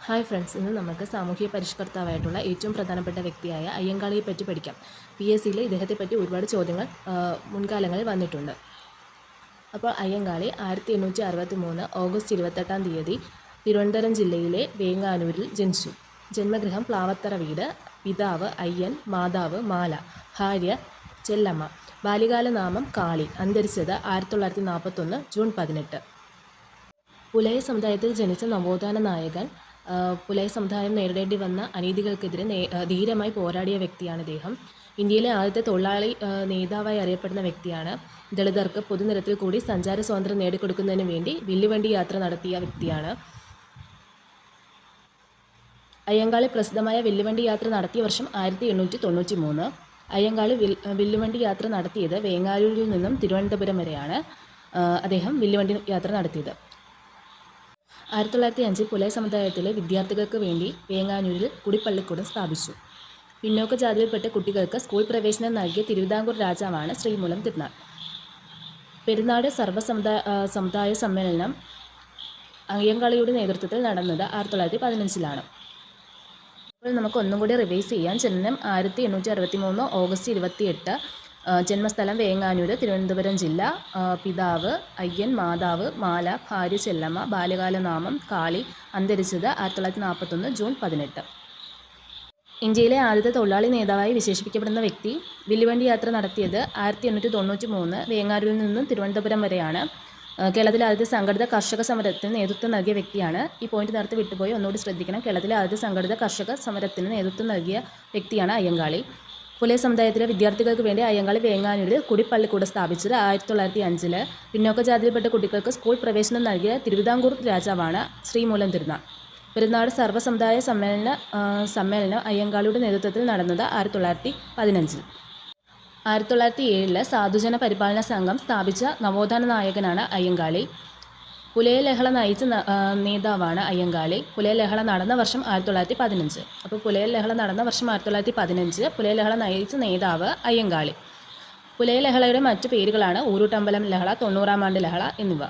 Hi friends, ഇന്ന് നമുക്ക് സാമൂഹ്യ പരിഷ്കർത്താവായിട്ടുള്ള ഏറ്റവും പ്രധാനപ്പെട്ട വ്യക്തിയായ അയ്യങ്കാളിയെ പറ്റി പഠിക്കാം. PSCയിൽ ഇദ്ദേഹത്തെ പറ്റി ഒരുപാട് ചോദ്യങ്ങൾ മുൻകാലങ്ങളിൽ വന്നിട്ടുണ്ട്. അപ്പോൾ അയ്യങ്കാളി 1863 ഓഗസ്റ്റ് 28-ാം തീയതി തിരുവനന്തപുരം ജില്ലയിലെ വേങ്ങാനൂരിൽ ജനിച്ചു. ജന്മഗൃഹം പ്ലാവത്തറ വീട്. പിതാവ് അയ്യൻ, മാതാവ് മാല, ഭാര്യ ചെല്ലമ്മ. ബാല്യകാല നാമം കാളി. അന്തരിച്ചത് 1941 ജൂൺ 18. പുലയ സമുദായത്തിൽ ജനിച്ച നവോത്ഥാന നായകൻ. പുലയ സമുദായം നേരിടേണ്ടി വന്ന അനീതികൾക്കെതിരെ ധീരമായി പോരാടിയ വ്യക്തിയാണ് ഇദ്ദേഹം. ഇന്ത്യയിലെ ആദ്യത്തെ തൊഴിലാളി നേതാവായി അറിയപ്പെടുന്ന വ്യക്തിയാണ്. ദളിതർക്ക് പൊതുനിരത്തിൽ കൂടി സഞ്ചാര സ്വാതന്ത്ര്യം നേടിക്കൊടുക്കുന്നതിന് വേണ്ടി വില്ലുവണ്ടി യാത്ര നടത്തിയ വ്യക്തിയാണ്. അയ്യങ്കാളി പ്രസിദ്ധമായ വില്ലുവണ്ടി യാത്ര നടത്തിയ വർഷം 1893. അയ്യങ്കാളി വില്ലുവണ്ടി യാത്ര നടത്തിയത് വേങ്ങാനൂരിൽ നിന്നും തിരുവനന്തപുരം വരെയാണ് അദ്ദേഹം വില്ലുവണ്ടി യാത്ര നടത്തിയത്. 1905 പുലയ സമുദായത്തിലെ വിദ്യാർത്ഥികൾക്ക് വേണ്ടി വേങ്ങാനൂരിൽ കുടിപ്പള്ളിക്കൂടം സ്ഥാപിച്ചു. പിന്നോക്ക ജാതിയിൽപ്പെട്ട കുട്ടികൾക്ക് സ്കൂൾ പ്രവേശനം നൽകിയ തിരുവിതാംകൂർ രാജാവാണ് ശ്രീമൂലം തിരുനാൾ. പെരുന്നാട് സമുദായ സമ്മേളനം അയ്യങ്കാളിയുടെ നേതൃത്വത്തിൽ നടന്നത് 1915-ലാണ്. അപ്പോൾ നമുക്ക് ഒന്നും കൂടി റിവൈസ് ചെയ്യാം. ജനനം 1863 ഓഗസ്റ്റ് 28. ജന്മസ്ഥലം വേങ്ങാനൂർ, തിരുവനന്തപുരം ജില്ല. പിതാവ് അയ്യൻ, മാതാവ് മാല, ഭാര്യ ചെല്ലമ്മ. ബാല്യകാല നാമം കാളി. അന്തരിച്ചത് 1941 ജൂൺ 18. ഇന്ത്യയിലെ ആദ്യത്തെ തൊഴിലാളി നേതാവായി വിശേഷിപ്പിക്കപ്പെടുന്ന വ്യക്തി. വില്ലുവണ്ടി യാത്ര നടത്തിയത് 1893 വേങ്ങാനൂരിൽ നിന്നും തിരുവനന്തപുരം വരെയാണ്. കേരളത്തിലെ ആദ്യത്തെ സംഘടിത കർഷക സമരത്തിന് നേതൃത്വം നൽകിയ വ്യക്തിയാണ്. ഈ പോയിന്റ് നേരത്തെ വിട്ടുപോയി, ഒന്നുകൂടി ശ്രദ്ധിക്കണം. കേരളത്തിലെ ആദ്യത്തെ സംഘടിത കർഷക സമരത്തിന് നേതൃത്വം നൽകിയ വ്യക്തിയാണ് അയ്യങ്കാളി. പുലയ സമുദായത്തിലെ വിദ്യാർത്ഥികൾക്ക് വേണ്ടി അയ്യങ്കാളി വേങ്ങാനൂരിൽ കുടിപ്പള്ളിക്കൂടം സ്ഥാപിച്ചത് 1905. പിന്നോക്ക ജാതിയിൽപ്പെട്ട കുട്ടികൾക്ക് സ്കൂൾ പ്രവേശനം നൽകിയ തിരുവിതാംകൂർ രാജാവാണ് ശ്രീമൂലം തിരുനാൾ. പെരുന്നാട് സർവ്വസമുദായ സമ്മേളനം അയ്യങ്കാളിയുടെ നേതൃത്വത്തിൽ നടന്നത് 1915. 1907 സാധുജന പരിപാലന സംഘം സ്ഥാപിച്ച നവോത്ഥാന നായകനാണ് അയ്യങ്കാളി. പുലയ ലഹള നയിച്ച നേതാവാണ് അയ്യങ്കാളി. പുലയ ലഹള നടന്ന വർഷം 1915. അപ്പോൾ പുലയ ലഹള നടന്ന വർഷം 1915. പുലയ ലഹള നയിച്ച നേതാവ് അയ്യങ്കാളി. പുലയ ലഹളയുടെ മറ്റു പേരുകളാണ് ഊരുട്ടമ്പലം ലഹള, 90-ാം ആണ്ട് ലഹള എന്നിവ.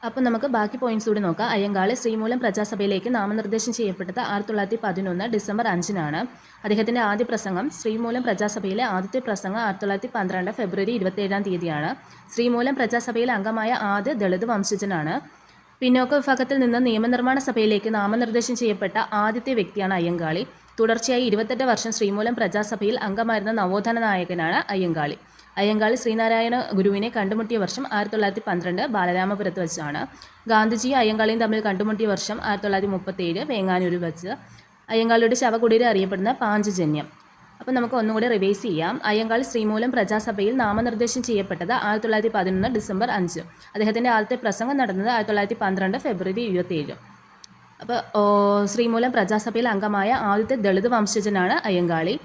അപ്പം നമുക്ക് ബാക്കി പോയിന്റ്സ് കൂടി നോക്കാം. അയ്യങ്കാളി ശ്രീമൂലം പ്രജാസഭയിലേക്ക് നാമനിർദ്ദേശം ചെയ്യപ്പെട്ടത് 1911 ഡിസംബർ 5-നാണ്. അദ്ദേഹത്തിൻ്റെ ആദ്യ പ്രസംഗം. ശ്രീമൂലം പ്രജാസഭയിലെ ആദ്യത്തെ പ്രസംഗം 1912 ഫെബ്രുവരി 27-ാം തീയതിയാണ്. ശ്രീമൂലം പ്രജാസഭയിൽ അംഗമായ ആദ്യ ദളിത് വംശജനാണ്. പിന്നോക്ക വിഭാഗത്തിൽ നിന്ന് നിയമനിർമ്മാണ സഭയിലേക്ക് നാമനിർദ്ദേശം ചെയ്യപ്പെട്ട ആദ്യത്തെ വ്യക്തിയാണ് അയ്യങ്കാളി. തുടർച്ചയായി 28 വർഷം ശ്രീമൂലം പ്രജാസഭയിൽ അംഗമായിരുന്ന നവോത്ഥാന നായകനാണ് അയ്യങ്കാളി. അയ്യങ്കാളി ശ്രീനാരായണ ഗുരുവിനെ കണ്ടുമുട്ടിയ വർഷം 1912 ബാലരാമപുരത്ത് വെച്ചാണ്. ഗാന്ധിജിയും അയ്യങ്കാളിയും തമ്മിൽ കണ്ടുമുട്ടിയ വർഷം 1937 വേങ്ങാനൂരിൽ വെച്ച്. അയ്യങ്കാളിയുടെ ശവകുടീരം അറിയപ്പെടുന്ന പാഞ്ചജന്യം. അപ്പം നമുക്ക് ഒന്നുകൂടി റിവൈസ് ചെയ്യാം. അയ്യങ്കാളി ശ്രീമൂലം പ്രജാസഭയിൽ നാമനിർദ്ദേശം ചെയ്യപ്പെട്ടത് 1911 ഡിസംബർ 5. അദ്ദേഹത്തിൻ്റെ ആദ്യത്തെ പ്രസംഗം നടന്നത് 1912 ഫെബ്രുവരി 27. അപ്പോൾ ശ്രീമൂലം പ്രജാസഭയിൽ അംഗമായ ആദ്യത്തെ ദളിത് വംശജനാണ് അയ്യങ്കാളി.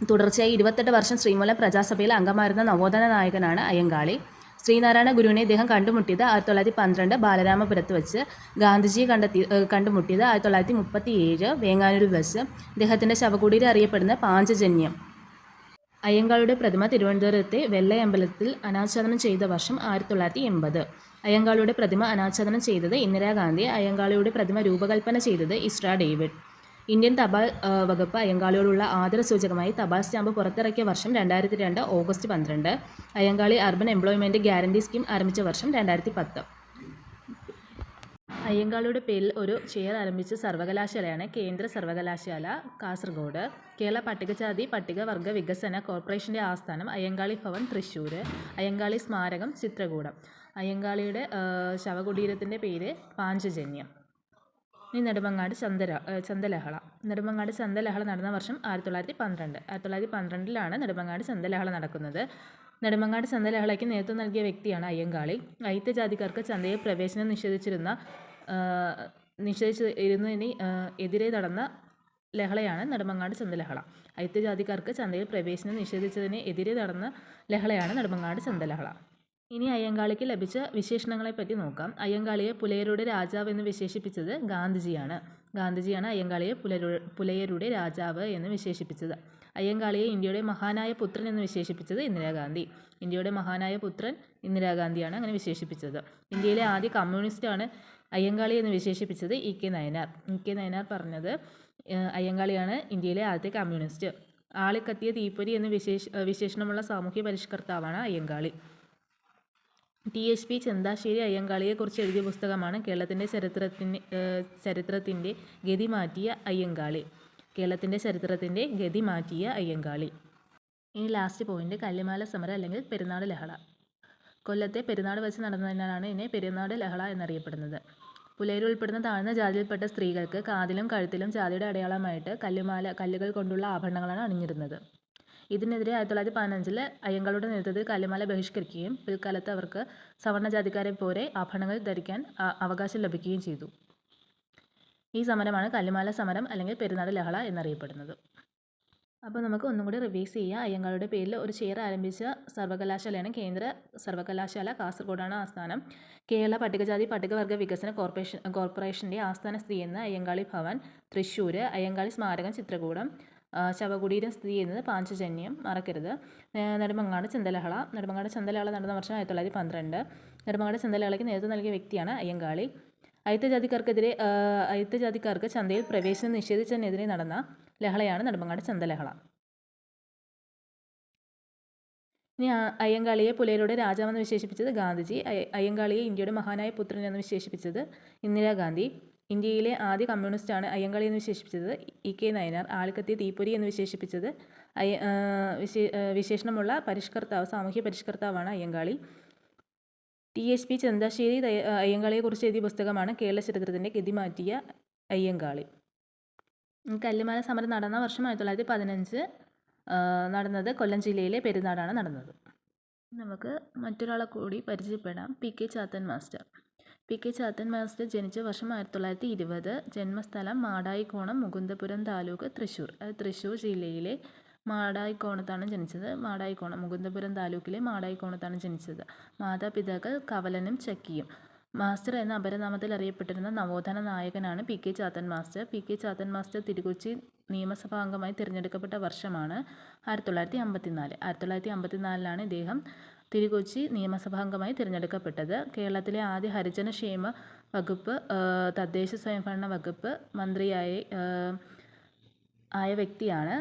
തുടർച്ചയായി 28 വർഷം ശ്രീമൂലം പ്രജാസഭയിൽ അംഗമായിരുന്ന നവോത്ഥാന നായകനാണ് അയ്യങ്കാളി. ശ്രീനാരായണ ഗുരുവിനെ ഇദ്ദേഹം കണ്ടുമുട്ടിയത് 1912 ബാലരാമപുരത്ത് വെച്ച്. ഗാന്ധിജിയെ കണ്ടുമുട്ടിയത് 1937 വേങ്ങാനൂരിൽ വെച്ച്. ഇദ്ദേഹത്തിൻ്റെ ശവകുടീരം അറിയപ്പെടുന്ന പാഞ്ചജന്യം. അയ്യങ്കാളിയുടെ പ്രതിമ തിരുവനന്തപുരത്തെ വെള്ളയമ്പലത്തിൽ അനാച്ഛാദനം ചെയ്ത വർഷം 1980. അയ്യങ്കാളിയുടെ പ്രതിമ അനാച്ഛാദനം ചെയ്തത് ഇന്ദിരാഗാന്ധി. അയ്യങ്കാളിയുടെ പ്രതിമ രൂപകൽപ്പന ചെയ്തത് ഇസ്രാ ഡേവിഡ്. ഇന്ത്യൻ തപാൽ വകുപ്പ് അയ്യങ്കാളിയോടുള്ള ആദരസൂചകമായി തപാൽ സ്റ്റാമ്പ് പുറത്തിറക്കിയ വർഷം 2002 August 12. Ayyankali urban employment guarantee scheme ആരംഭിച്ച വർഷം 2010. അയ്യങ്കാളിയുടെ പേരിൽ ഒരു ചെയർ ആരംഭിച്ച സർവകലാശാലയാണ് കേന്ദ്ര സർവകലാശാല, കാസർഗോഡ്. കേരള പട്ടികജാതി പട്ടികവർഗ വികസന കോർപ്പറേഷൻ്റെ ആസ്ഥാനം അയ്യങ്കാളി ഭവൻ, തൃശ്ശൂർ. അയ്യങ്കാളി സ്മാരകം, ചിത്രകൂടം. അയ്യങ്കാളിയുടെ ശവകുടീരത്തിൻ്റെ പേര് പാഞ്ചജന്യം. ഇനി നെടുമങ്ങാട് ചന്തലഹള. നെടുമങ്ങാട് ചന്തലഹള നടന്ന വർഷം 1912. 1912-ലാണ് നെടുമങ്ങാട് ചന്തലഹള നടക്കുന്നത്. നെടുമങ്ങാട് ചന്തലഹളയ്ക്ക് നേതൃത്വം നൽകിയ വ്യക്തിയാണ് അയ്യങ്കാളി. അയിത്തജാതിക്കാർക്ക് ചന്തയിൽ പ്രവേശനം നിഷേധിച്ചിരുന്നതിന് എതിരെ നടന്ന ലഹളയാണ് നെടുമങ്ങാട് ചന്തലഹള. അയിത്തജാതിക്കാർക്ക് ചന്തയിൽ പ്രവേശനം നിഷേധിച്ചതിന് എതിരെ നടന്ന ലഹളയാണ് നെടുമങ്ങാട് ചന്തലഹള. ഇനി അയ്യങ്കാളിക്ക് ലഭിച്ച വിശേഷണങ്ങളെപ്പറ്റി നോക്കാം. അയ്യങ്കാളിയെ പുലയരുടെ രാജാവ് എന്ന് വിശേഷിപ്പിച്ചത് ഗാന്ധിജിയാണ്. അയ്യങ്കാളിയെ പുലയരുടെ രാജാവ് എന്ന് വിശേഷിപ്പിച്ചത്. അയ്യങ്കാളിയെ ഇന്ത്യയുടെ മഹാനായ പുത്രൻ എന്ന് വിശേഷിപ്പിച്ചത് ഇന്ദിരാഗാന്ധി. ഇന്ത്യയുടെ മഹാനായ പുത്രൻ ഇന്ദിരാഗാന്ധിയാണ് അങ്ങനെ വിശേഷിപ്പിച്ചത്. ഇന്ത്യയിലെ ആദ്യ കമ്മ്യൂണിസ്റ്റാണ് അയ്യങ്കാളി എന്ന് വിശേഷിപ്പിച്ചത് E K Nayanar. E K Nayanar പറഞ്ഞത് അയ്യങ്കാളിയാണ് ഇന്ത്യയിലെ ആദ്യത്തെ കമ്മ്യൂണിസ്റ്റ്. ആളിക്കത്തിയ തീപ്പൊരി എന്ന് വിശേഷണമുള്ള സാമൂഹ്യ പരിഷ്കർത്താവാണ് അയ്യങ്കാളി. THP ചെന്താശ്ശേരി അയ്യങ്കാളിയെക്കുറിച്ച് എഴുതിയ പുസ്തകമാണ് കേരളത്തിൻ്റെ ചരിത്രത്തിൻ്റെ ഗതി മാറ്റിയ അയ്യങ്കാളി. കേരളത്തിൻ്റെ ചരിത്രത്തിൻ്റെ ഗതി മാറ്റിയ അയ്യങ്കാളി. ഇനി ലാസ്റ്റ് പോയിന്റ്, കല്ലിമാല സമരം അല്ലെങ്കിൽ പെരുന്നാട് ലഹള. കൊല്ലത്തെ പെരുന്നാട് വെച്ച് നടന്നതിനാലാണ് ഇതിനെ പെരുന്നാട് ലഹള എന്നറിയപ്പെടുന്നത്. പുലയർ ഉൾപ്പെടുന്ന താഴ്ന്ന ജാതിയിൽപ്പെട്ട സ്ത്രീകൾക്ക് കാതിലും കഴുത്തിലും ജാതിയുടെ അടയാളമായിട്ട് കല്ലുകൾ കൊണ്ടുള്ള ആഭരണങ്ങളാണ് അണിഞ്ഞിരുന്നത്. ഇതിനെതിരെ 1915 അയ്യങ്കാളിയുടെ നേതൃത്വത്തിൽ കല്ലുമാല ബഹിഷ്കരിക്കുകയും പിൽക്കാലത്ത് അവർക്ക് സവർണജാതിക്കാരെ പോലെ ആഭരണങ്ങൾ ധരിക്കാൻ അവകാശം ലഭിക്കുകയും ചെയ്തു. ഈ സമരമാണ് കല്ലുമാല സമരം അല്ലെങ്കിൽ പെരുന്നാട് ലഹള എന്നറിയപ്പെടുന്നത്. അപ്പോൾ നമുക്ക് ഒന്നും കൂടി റിവൈസ് ചെയ്യാം. അയ്യങ്കാളിയുടെ പേരിൽ ഒരു ചെയർ ആരംഭിച്ച സർവകലാശാലയാണ് കേന്ദ്ര സർവകലാശാല. കാസർഗോഡാണ് ആസ്ഥാനം. കേരള പട്ടികജാതി പട്ടികവർഗ വികസന കോർപ്പറേഷൻ്റെ ആസ്ഥാന സ്ഥിതി ചെയ്യുന്ന അയ്യങ്കാളി ഭവൻ തൃശ്ശൂർ. അയ്യങ്കാളി സ്മാരകം ചിത്രകൂടം. ശവകുടീരം സ്ഥിതി ചെയ്യുന്നത് പാഞ്ചജന്യം, മറക്കരുത്. നെടുമങ്ങാട് ചന്തലഹള. നെടുമങ്ങാട് ചന്തലഹള നടന്ന വർഷം 1912. നെടുമങ്ങാട് ചന്തലഹളയ്ക്ക് നേതൃത്വം നൽകിയ വ്യക്തിയാണ് അയ്യങ്കാളി. അയിത്തജാതിക്കാർക്ക് ചന്തയിൽ പ്രവേശനം നിഷേധിച്ചതിനെതിരെ നടന്ന ലഹളയാണ് നെടുമങ്ങാട് ചന്തലഹള. ഇനി അയ്യങ്കാളിയെ പുലയരുടെ രാജാവെന്ന് വിശേഷിപ്പിച്ചത് ഗാന്ധിജി. അയ്യങ്കാളിയെ ഇന്ത്യയുടെ മഹാനായ പുത്രൻ എന്ന് വിശേഷിപ്പിച്ചത് ഇന്ദിരാഗാന്ധി. ഇന്ത്യയിലെ ആദ്യ കമ്മ്യൂണിസ്റ്റാണ് അയ്യങ്കാളി എന്ന് വിശേഷിപ്പിച്ചത് ഇ കെ നയനാർ. ആളിക്കത്തിയ തീപ്പൊരി എന്ന് വിശേഷിപ്പിച്ചത് വിശേഷണമുള്ള സാമൂഹ്യ പരിഷ്കർത്താവാണ് അയ്യങ്കാളി. THP ചെന്താശ്ശേരി അയ്യങ്കാളിയെക്കുറിച്ച് എഴുതിയ പുസ്തകമാണ് കേരള ചരിത്രത്തിൻ്റെ ഗതി മാറ്റിയ അയ്യങ്കാളി. കല്ലുമാല സമരം നടന്ന വർഷം 1915. നടന്നത് കൊല്ലം ജില്ലയിലെ പെരുന്നാടാണ് നടന്നത്. നമുക്ക് മറ്റൊരാളെ കൂടി പരിചയപ്പെടാം, PK Chathan master. PK Chathan master ജനിച്ച വർഷം 1920. ജന്മസ്ഥലം മാടായിക്കോണം, മുകുന്ദപുരം താലൂക്ക്, തൃശ്ശൂർ. തൃശ്ശൂർ ജില്ലയിലെ മാടായിക്കോണത്താണ് ജനിച്ചത്. മുകുന്ദപുരം താലൂക്കിലെ മാടായിക്കോണത്താണ് ജനിച്ചത്. മാതാപിതാക്കൾ കവലനും ചക്കിയും. മാസ്റ്റർ എന്ന അപരനാമത്തിൽ അറിയപ്പെട്ടിരുന്ന നവോത്ഥാന നായകനാണ് PK Chathan master. PK Chathan master Thirukochi നിയമസഭാംഗമായി തിരഞ്ഞെടുക്കപ്പെട്ട വർഷമാണ് 1954. 1954 ഇദ്ദേഹം തിരുക്കൊച്ചി നിയമസഭാംഗമായി തിരഞ്ഞെടുക്കപ്പെട്ടത്. കേരളത്തിലെ ആദ്യ ഹരിജനക്ഷേമ വകുപ്പ്, തദ്ദേശ സ്വയംഭരണ വകുപ്പ് മന്ത്രിയായ വ്യക്തിയാണ്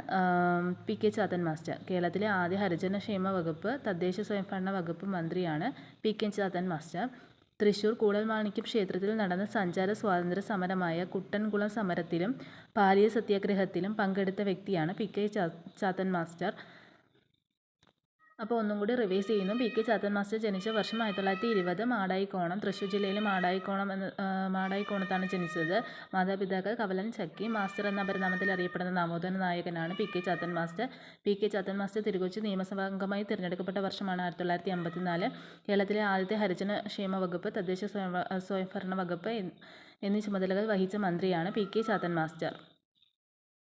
PK ചാത്തൻ മാസ്റ്റർ. കേരളത്തിലെ ആദ്യ ഹരിജനക്ഷേമ വകുപ്പ്, തദ്ദേശ സ്വയംഭരണ വകുപ്പ് മന്ത്രിയാണ് PK ചാത്തൻ മാസ്റ്റർ. തൃശ്ശൂർ കൂടൽമാണിക്യം ക്ഷേത്രത്തിൽ നടന്ന സഞ്ചാര സ്വാതന്ത്ര്യ സമരമായ കുട്ടൻകുളം സമരത്തിലും പാലിയ സത്യാഗ്രഹത്തിലും പങ്കെടുത്ത വ്യക്തിയാണ് PK ചാത്തൻ മാസ്റ്റർ. അപ്പോൾ ഒന്നും കൂടി റിവൈസ് ചെയ്യുന്നു. PK ചാത്തൻ മാസ്റ്റർ ജനിച്ച വർഷം 1920. മാടായിക്കോണം, തൃശ്ശൂർ ജില്ലയിലെ മാടായിക്കോണത്താണ് ജനിച്ചത്. മാതാപിതാക്കൾ കവലൻ ചക്കി. മാസ്റ്റർ എന്ന അപരനാമത്തിൽ അറിയപ്പെടുന്ന നവോത്ഥാന നായകനാണ് PK Chathan master. PK Chathan master Thirukochi നിയമസഭാംഗമായി തിരഞ്ഞെടുക്കപ്പെട്ട വർഷമാണ് 1954. കേരളത്തിലെ ആദ്യത്തെ ഹരിജന ക്ഷേമ വകുപ്പ്, തദ്ദേശ സ്വയംഭരണ വകുപ്പ് എന്നീ ചുമതലകൾ വഹിച്ച മന്ത്രിയാണ് PK ചാത്തൻ മാസ്റ്റർ.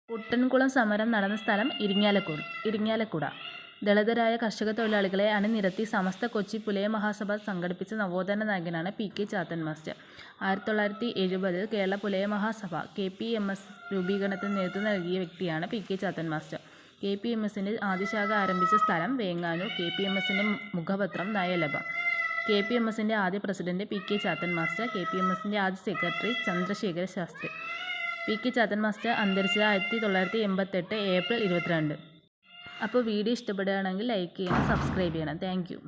കുട്ടൻകുളം സമരം നടന്ന സ്ഥലം ഇരിങ്ങാലക്കുട. ദളിതരായ കർഷക തൊഴിലാളികളെ അണിനിരത്തി സമസ്ത കൊച്ചി പുലയ മഹാസഭ സംഘടിപ്പിച്ച നവോത്ഥാന നായകനാണ് PK Chathan master. 1970 Kerala Pulaya Mahasabha KPMS രൂപീകരണത്തിന് നേതൃത്വം നൽകിയ വ്യക്തിയാണ് PK ചാത്തൻ മാസ്റ്റർ. KPMSൻ്റെ ആദ്യശാഖ ആരംഭിച്ച സ്ഥലം വേങ്ങാനൂർ. KPMSൻ്റെ മുഖപത്രം നയലഭം. KPMSൻ്റെ ആദ്യ പ്രസിഡന്റ് PK ചാത്തൻ മാസ്റ്റർ. KPMSൻ്റെ ആദ്യ secretary Chandrasekhara Shastri. PK Chathan master അന്തരിച്ചത് 1988 ഏപ്രിൽ 22. അപ്പോൾ വീഡിയോ ഇഷ്ടപ്പെടുകയാണെങ്കിൽ ലൈക്ക് ചെയ്യണം, സബ്സ്ക്രൈബ് ചെയ്യണം. Thank you.